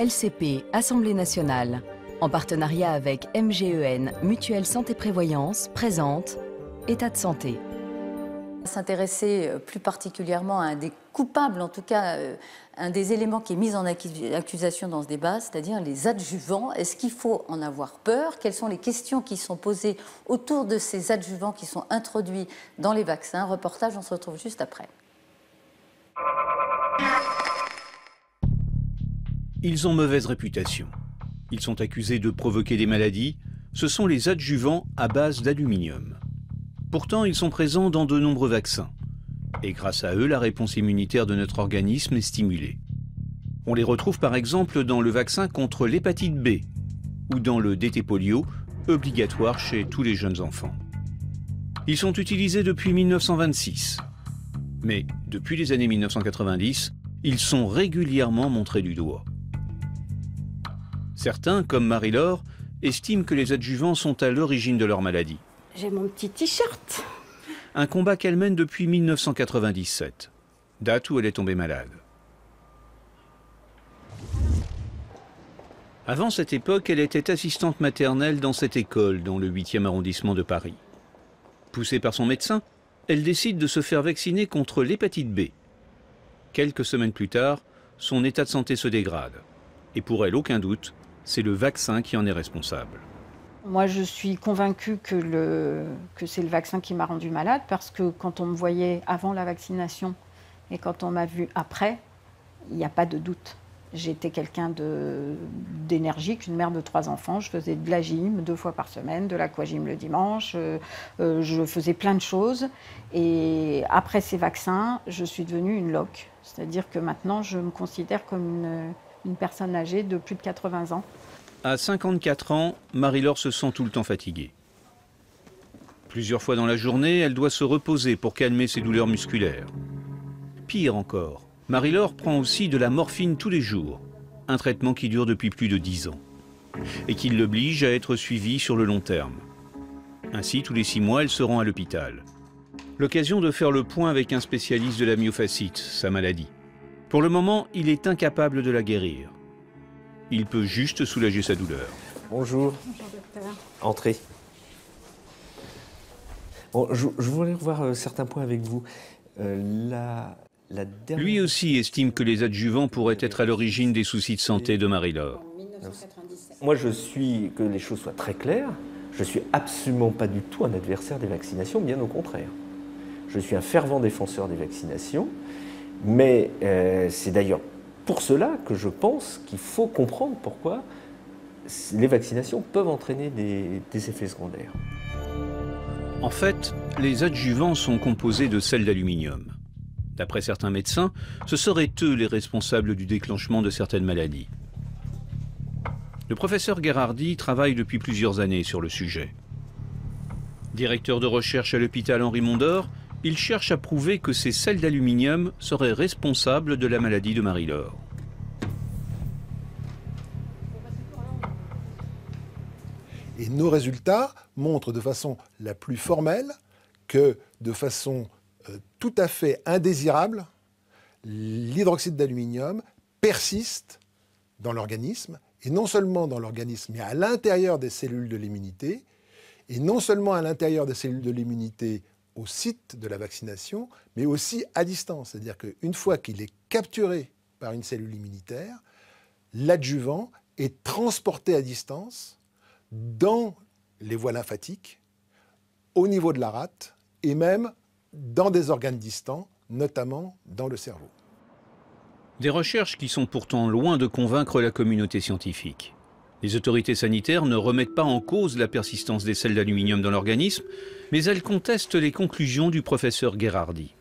LCP, Assemblée nationale, en partenariat avec MGEN, Mutuelle Santé Prévoyance, présente État de santé. S'intéresser plus particulièrement à un des coupables, en tout cas un des éléments qui est mis en accusation dans ce débat, c'est-à-dire les adjuvants. Est-ce qu'il faut en avoir peur? Quelles sont les questions qui sont posées autour de ces adjuvants qui sont introduits dans les vaccins? Reportage, on se retrouve juste après. Ils ont mauvaise réputation. Ils sont accusés de provoquer des maladies. Ce sont les adjuvants à base d'aluminium. Pourtant, ils sont présents dans de nombreux vaccins. Et grâce à eux, la réponse immunitaire de notre organisme est stimulée. On les retrouve par exemple dans le vaccin contre l'hépatite B ou dans le DT polio, obligatoire chez tous les jeunes enfants. Ils sont utilisés depuis 1926. Mais depuis les années 1990, ils sont régulièrement montrés du doigt. Certains, comme Marie-Laure, estiment que les adjuvants sont à l'origine de leur maladie. J'ai mon petit t-shirt. Un combat qu'elle mène depuis 1997, date où elle est tombée malade. Avant cette époque, elle était assistante maternelle dans cette école, dans le 8e arrondissement de Paris. Poussée par son médecin, elle décide de se faire vacciner contre l'hépatite B. Quelques semaines plus tard, son état de santé se dégrade. Et pour elle, aucun doute, c'est le vaccin qui en est responsable. Moi, je suis convaincue que c'est le vaccin qui m'a rendue malade parce que quand on me voyait avant la vaccination et quand on m'a vu après, il n'y a pas de doute. J'étais quelqu'un d'énergique, une mère de 3 enfants. Je faisais de la gym 2 fois par semaine, de l'aquagym le dimanche. Je faisais plein de choses. Et après ces vaccins, je suis devenue une loque. C'est-à-dire que maintenant, je me considère comme une personne âgée de plus de 80 ans. À 54 ans, Marie-Laure se sent tout le temps fatiguée. Plusieurs fois dans la journée, elle doit se reposer pour calmer ses douleurs musculaires. Pire encore, Marie-Laure prend aussi de la morphine tous les jours, un traitement qui dure depuis plus de 10 ans, et qui l'oblige à être suivie sur le long terme. Ainsi, tous les 6 mois, elle se rend à l'hôpital. L'occasion de faire le point avec un spécialiste de la myofascite, sa maladie. Pour le moment, il est incapable de la guérir. Il peut juste soulager sa douleur. Bonjour. Bonjour docteur. Entrez. Bon, je voulais revoir certains points avec vous. La dernière... Lui aussi estime que les adjuvants pourraient être à l'origine des soucis de santé de Marie-Laure. Moi, que les choses soient très claires, je ne suis absolument pas du tout un adversaire des vaccinations, bien au contraire. Je suis un fervent défenseur des vaccinations, mais c'est d'ailleurs pour cela que je pense qu'il faut comprendre pourquoi les vaccinations peuvent entraîner des effets secondaires. En fait, les adjuvants sont composés de sel d'aluminium. D'après certains médecins, ce seraient eux les responsables du déclenchement de certaines maladies. Le professeur Gherardi travaille depuis plusieurs années sur le sujet. Directeur de recherche à l'hôpital Henri Mondor, il cherche à prouver que ces sels d'aluminium seraient responsables de la maladie de Marie-Laure. Et nos résultats montrent de façon la plus formelle que de façon tout à fait indésirable, l'hydroxyde d'aluminium persiste dans l'organisme, et non seulement dans l'organisme, mais à l'intérieur des cellules de l'immunité, et non seulement à l'intérieur des cellules de l'immunité au site de la vaccination, mais aussi à distance. C'est-à-dire qu'une fois qu'il est capturé par une cellule immunitaire, l'adjuvant est transporté à distance dans les voies lymphatiques, au niveau de la rate, et même dans des organes distants, notamment dans le cerveau. Des recherches qui sont pourtant loin de convaincre la communauté scientifique. Les autorités sanitaires ne remettent pas en cause la persistance des sels d'aluminium dans l'organisme, mais elles contestent les conclusions du professeur Gherardi.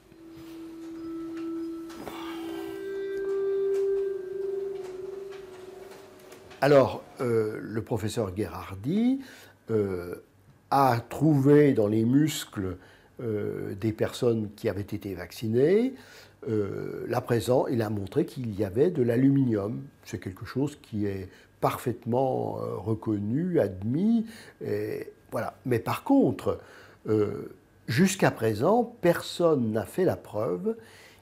Alors, le professeur Gherardi a trouvé dans les muscles des personnes qui avaient été vaccinées, il a montré qu'il y avait de l'aluminium. C'est quelque chose qui est parfaitement reconnu, admis. Voilà. Mais par contre, jusqu'à présent, personne n'a fait la preuve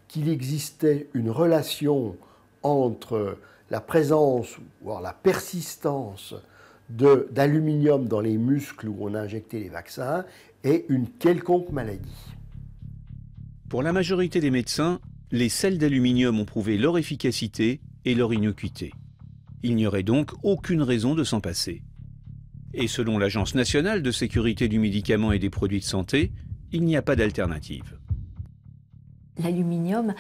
qu'il existait une relation entre la présence ou alors la persistance d'aluminium dans les muscles où on a injecté les vaccins et une quelconque maladie. Pour la majorité des médecins, les sels d'aluminium ont prouvé leur efficacité et leur innocuité. Il n'y aurait donc aucune raison de s'en passer. Et selon l'Agence nationale de sécurité du médicament et des produits de santé, il n'y a pas d'alternative. L'aluminium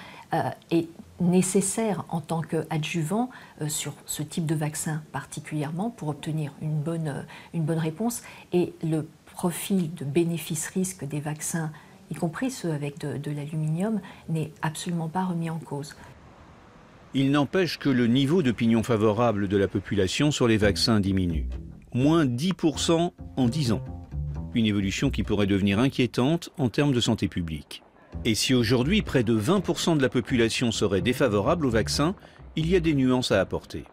est nécessaire en tant qu'adjuvant sur ce type de vaccin particulièrement pour obtenir une bonne réponse. Et le profil de bénéfice-risque des vaccins, y compris ceux avec de l'aluminium, n'est absolument pas remis en cause. Il n'empêche que le niveau d'opinion favorable de la population sur les vaccins diminue. Moins 10% en 10 ans. Une évolution qui pourrait devenir inquiétante en termes de santé publique. Et si aujourd'hui près de 20% de la population serait défavorable au vaccin, il y a des nuances à apporter.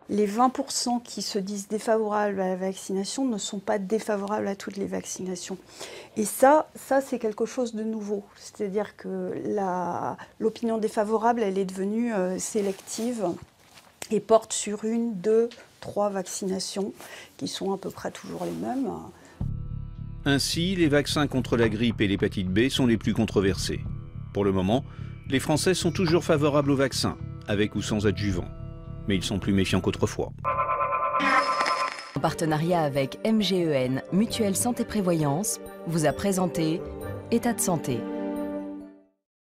Les 20% qui se disent défavorables à la vaccination ne sont pas défavorables à toutes les vaccinations. Et ça c'est quelque chose de nouveau. C'est-à-dire que l'opinion défavorable, elle est devenue sélective et porte sur 1, 2, 3 vaccinations qui sont à peu près toujours les mêmes. Ainsi, les vaccins contre la grippe et l'hépatite B sont les plus controversés. Pour le moment, les Français sont toujours favorables aux vaccins, avec ou sans adjuvant. Mais ils sont plus méfiants qu'autrefois. En partenariat avec MGEN, Mutuelle Santé Prévoyance, vous a présenté État de santé.